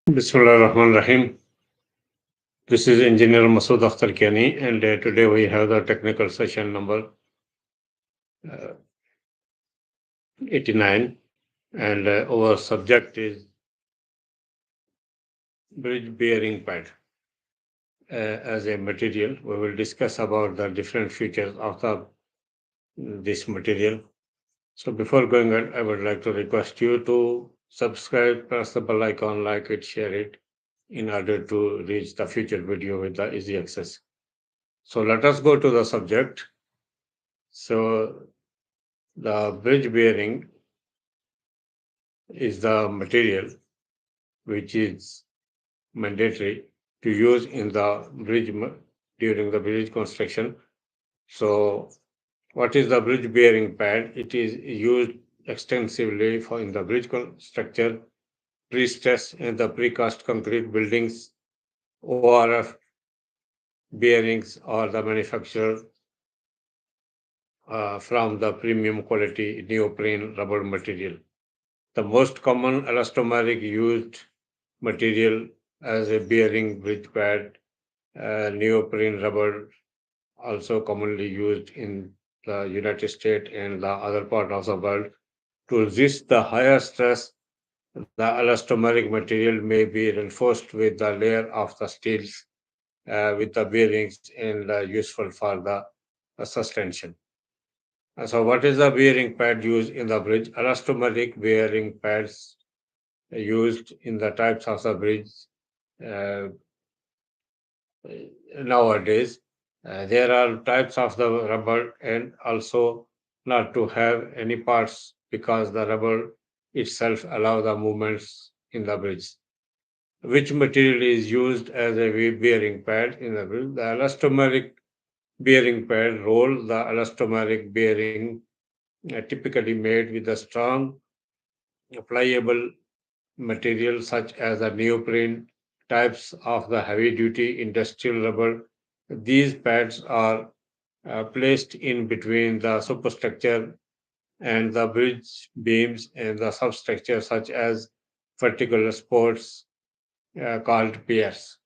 Bismillahirrahmanirrahim. This is Engineer Masood Akhtar Kiani, and today we have the technical session number uh, 89, and our subject is bridge bearing pad as a material. We will discuss about the different features of this material. So before going on, I would like to request you to subscribe, press the bell icon, like it, share it, in order to reach the future video with the easy access. So let us go to the subject. So the bridge bearing is the material which is mandatory to use in the during the bridge construction. So, what is the bridge bearing pad? It is used extensively for in the bridge structure, pre-stress and the precast concrete buildings, ORF bearings or the manufacturer from the premium quality neoprene rubber material. The most common elastomeric used material as a bearing bridge pad, neoprene rubber, also commonly used in the United States and the other part of the world. To resist the higher stress, the elastomeric material may be reinforced with the layer of the steels with the bearings and useful for the suspension. So, what is the bearing pad used in the bridge? Elastomeric bearing pads used in the types of the bridge uh, nowadays. There are types of the rubber and also not to have any parts because the rubber itself allow the movements in the bridge. Which material is used as a bearing pad in the bridge? The elastomeric bearing pad roll, the elastomeric bearing typically made with a strong, pliable material such as the neoprene types of the heavy duty industrial rubber. These pads are placed in between the superstructure and the bridge beams and the substructure such as vertical supports called piers.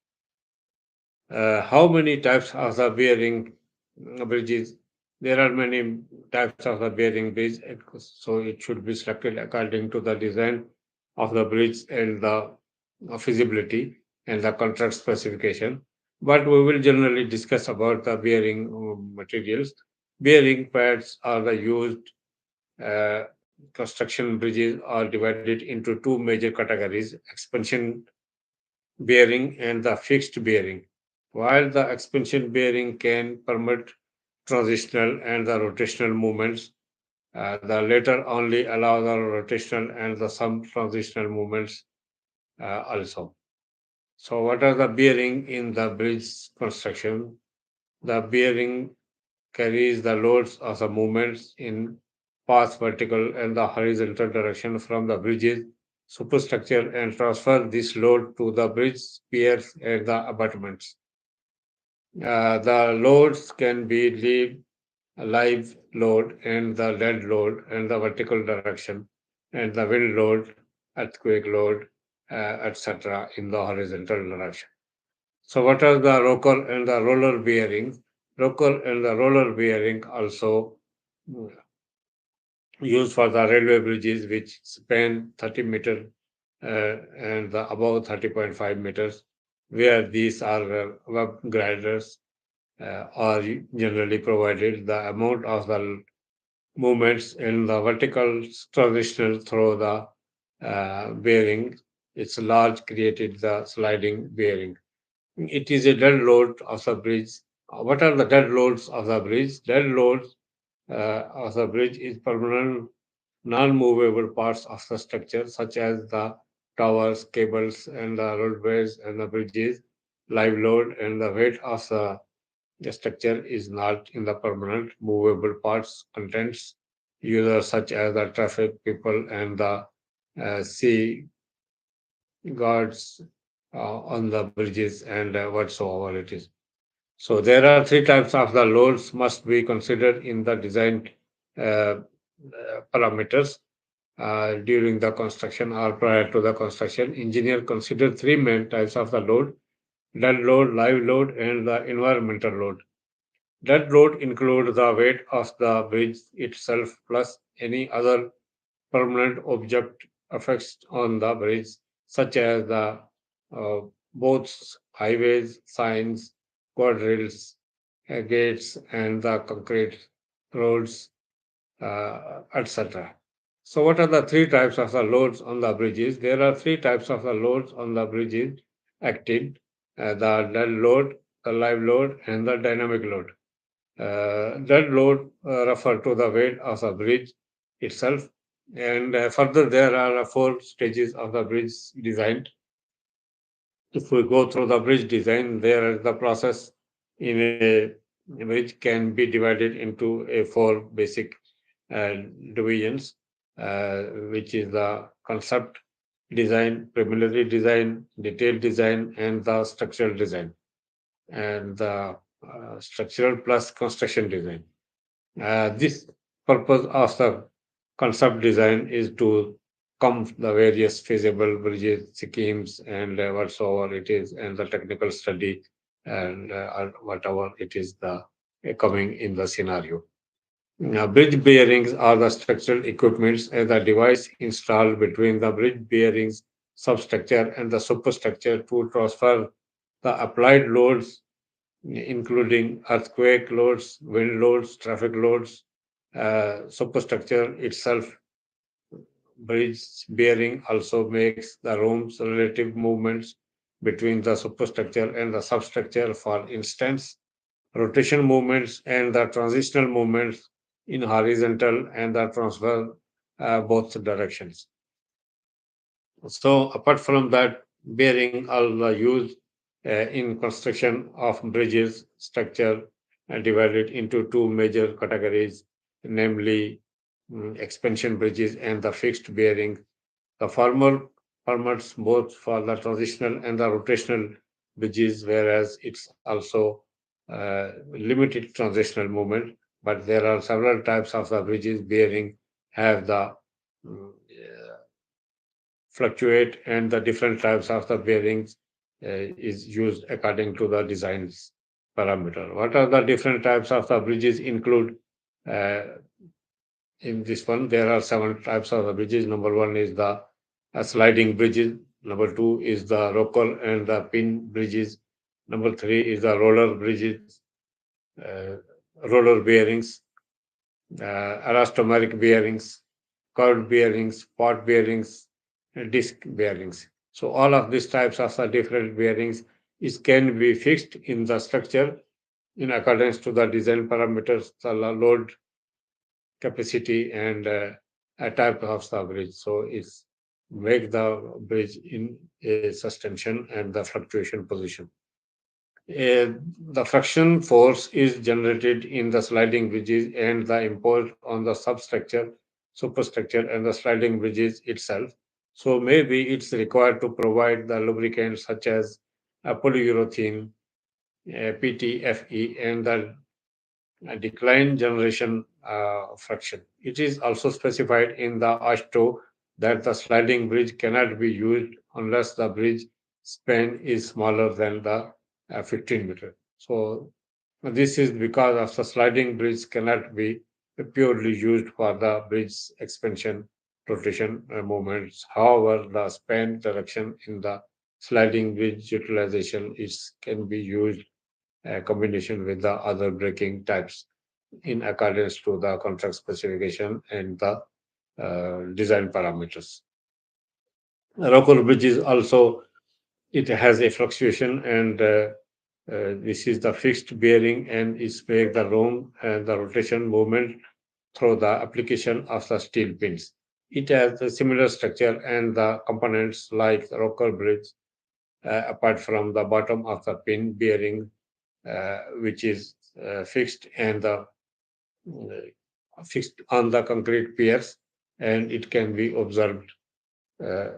How many types of the bearing bridges? There are many types of the bearing bridge, so it should be selected according to the design of the bridge and the feasibility and the contract specification. But we will generally discuss about the bearing materials. Bearing pads are the used uh, construction bridges are divided into two major categories: expansion bearing and the fixed bearing. While the expansion bearing can permit transitional and the rotational movements, the latter only allow the rotational and the some transitional movements also. So, what are the bearing in the bridge construction? The bearing carries the loads of the movements in path vertical and the horizontal direction from the bridge's superstructure and transfer this load to the bridge piers and the abutments. The loads can be live load and the lead load and the vertical direction and the wind load, earthquake load, etc. in the horizontal direction. So what are the rocker and the roller bearings? Rocker and the roller bearing also mm, used for the railway bridges which span 30 meter and the above 30.5 meters, where these are web grinders are generally provided. The amount of the movements in the vertical transitional through the bearing, it's large created the sliding bearing. It is a dead load of the bridge. What are the dead loads of the bridge? Dead loads of the bridge is permanent, non-movable parts of the structure, such as the towers, cables, and the roadways and the bridges. Live load and the weight of the structure is not in the permanent movable parts contents users such as the traffic people and the sea guards on the bridges and whatsoever it is. So there are three types of the loads must be considered in the design parameters. during the construction or prior to the construction. Engineer consider three main types of the load: dead load, live load, and the environmental load. Dead load includes the weight of the bridge itself plus any other permanent object effects on the bridge, such as the uh, boats, highways, signs, guardrails, gates, and the concrete roads, etc. So, what are the three types of the loads on the bridges? There are three types of the loads on the bridges acting: the dead load, the live load, and the dynamic load. Dead load refer to the weight of the bridge itself, and further there are four stages of the bridge design. If we go through the bridge design, there is the process in a which can be divided into a four basic uh, divisions, which is the concept design, preliminary design, detailed design, and the structural design, and the structural plus construction design. This purpose of the concept design is to come the various feasible bridges schemes and whatsoever it is, and the technical study and whatever it is the coming in the scenario. Now, bridge bearings are the structural equipments as a device installed between the bridge bearings substructure and the superstructure to transfer the applied loads, including earthquake loads, wind loads, traffic loads. Superstructure itself, bridge bearing also makes the room's relative movements between the superstructure and the substructure, for instance, rotation movements and the transitional movements in horizontal and the transfer both directions. So apart from that, bearing are used in construction of bridges structure divided into two major categories, namely expansion bridges and the fixed bearing. The former permits both for the transitional and the rotational bridges, whereas it's also limited transitional movement. But there are several types of the bridges bearing have the fluctuate, and the different types of the bearings is used according to the design's parameter. What are the different types of the bridges include uh, in this one? There are seven types of the bridges. Number one is the sliding bridges. Number two is the rocker and the pin bridges. Number three is the roller bridges, uh, roller bearings, elastomeric bearings, curved bearings, pot bearings, and disc bearings. So all of these types of the different bearings is can be fixed in the structure in accordance to the design parameters, the load capacity, and a type of the bridge. So it's make the bridge in a suspension and the fluctuation position. The friction force is generated in the sliding bridges and the imposed on the substructure, superstructure, and the sliding bridges itself. So maybe it's required to provide the lubricants such as polyurethane, PTFE, and the decline generation friction. It is also specified in the ASHTO that the sliding bridge cannot be used unless the bridge span is smaller than the 15 meter. So this is because of the sliding bridge cannot be purely used for the bridge expansion rotation movements. However, the span direction in the sliding bridge utilization is can be used combination with the other braking types in accordance to the contract specification and the design parameters. Rocker bridge is also it has a fluctuation, and this is the fixed bearing and is make the room and the rotation movement through the application of the steel pins. It has a similar structure and the components like the rocker bridge, apart from the bottom of the pin bearing, which is fixed and the fixed on the concrete piers, and it can be observed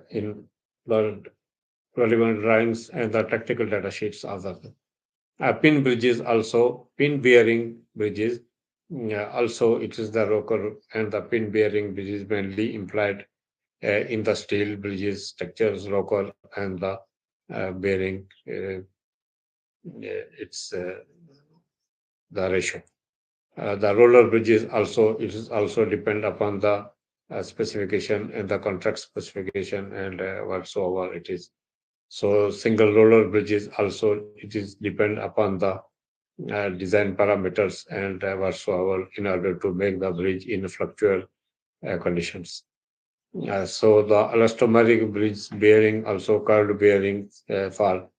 in the relevant drawings and the technical data sheets of the pin bridges, also pin bearing bridges. Yeah, also, it is the rocker and the pin bearing which is mainly implied in the steel bridges structures, rocker and the bearing. It's the ratio. The roller bridges also it is also depend upon the specification and the contract specification and whatsoever it is. So single roller bridges also it is depend upon the design parameters and whatsoever in order to make the bridge in fluctual conditions. So the elastomeric bridge bearing also curved bearings for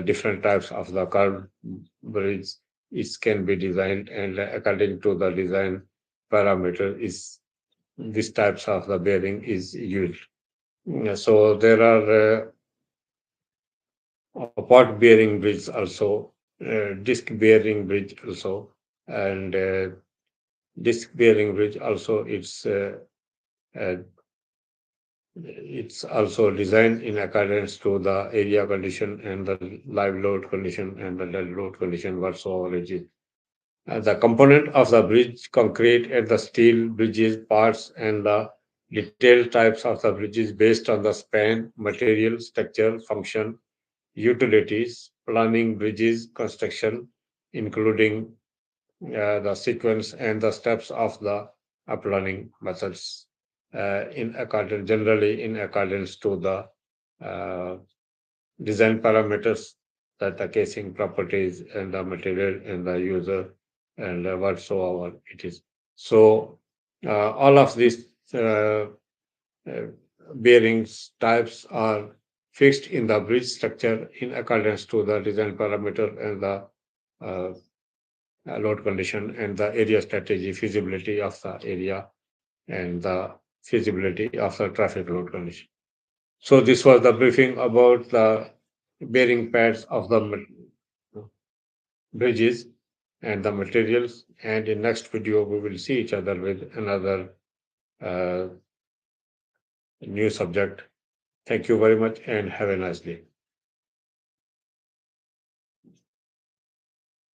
different types of the curved bridge. It can be designed and according to the design parameter is these types of the bearing is used. So there are pot bearing bridge also, disc bearing bridge also, and disc bearing bridge also uh, it's also designed in accordance to the area condition and the live load condition and the dead load condition whatsoever it is. The component of the bridge, concrete and the steel bridges parts and the detailed types of the bridges based on the span, material, structure, function, utilities, planning bridges construction, including the sequence and the steps of the planning methods in accordance generally in accordance to the uh, design parameters that the casing properties and the material and the user and whatsoever it is. So all of these uh, uh, bearings types are fixed in the bridge structure in accordance to the design parameter and the uh, load condition and the area strategy, feasibility of the area and the feasibility of the traffic load condition. So this was the briefing about the bearing pads of the bridges and the materials. And in next video, we will see each other with another uh, new subject. Thank you very much and have a nice day.